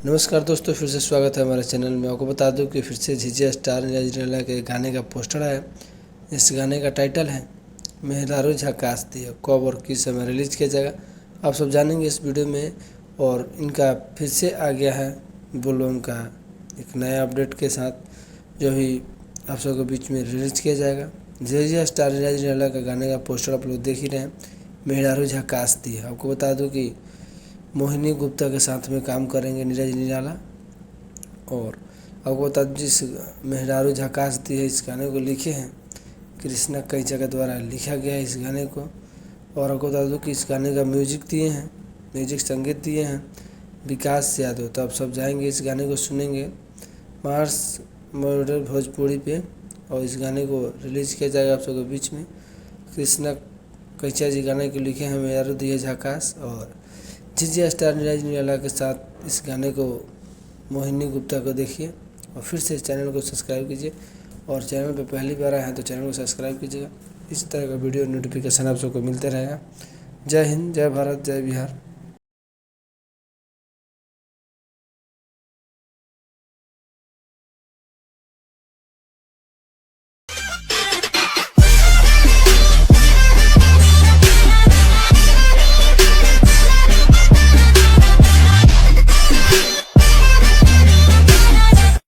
नमस्कार दोस्तों, फिर से स्वागत है हमारे चैनल में। आपको बता दूं कि फिर से झिझिया स्टार नीरज निराला के गाने का पोस्टर है। इस गाने का टाइटल है मेहरारू झकास दिया। कब और किस समय रिलीज किया जाएगा आप सब जानेंगे इस वीडियो में। और इनका फिर से आ गया है बोलबम का एक नया अपडेट के साथ, जो भी आप सबके बीच में रिलीज किया जाएगा। झिझिया स्टार नीरज निराला का गाने का पोस्टर आप लोग देख ही रहे हैं, मेहरारू झकास दिया। आपको बता दूँ कि मोहिनी गुप्ता के साथ में काम करेंगे नीरज निराला। और आपको बता दूँ जिस मेहरारू झकास दी है इस गाने को लिखे हैं कृष्णा कैचा के द्वारा लिखा गया है इस गाने को। और आपको बता दूँ कि इस गाने का म्यूजिक संगीत दिए हैं विकास यादव। तो आप सब जाएंगे इस गाने को सुनेंगे मार्स मॉडल भोजपुरी पे, और इस गाने को रिलीज़ किया जाएगा आप सबके बीच में। कृष्णा कैचा जी गाने को लिखे हैं मेहरारू दिया झकास। और झिझिया स्टार नीरज निराला के साथ इस गाने को मोहिनी गुप्ता को देखिए। और फिर से चैनल को सब्सक्राइब कीजिए, और चैनल पर पहली बार आए हैं तो चैनल को सब्सक्राइब कीजिएगा। इस तरह का वीडियो नोटिफिकेशन आप सबको मिलते रहेगा। जय हिंद, जय भारत, जय बिहार।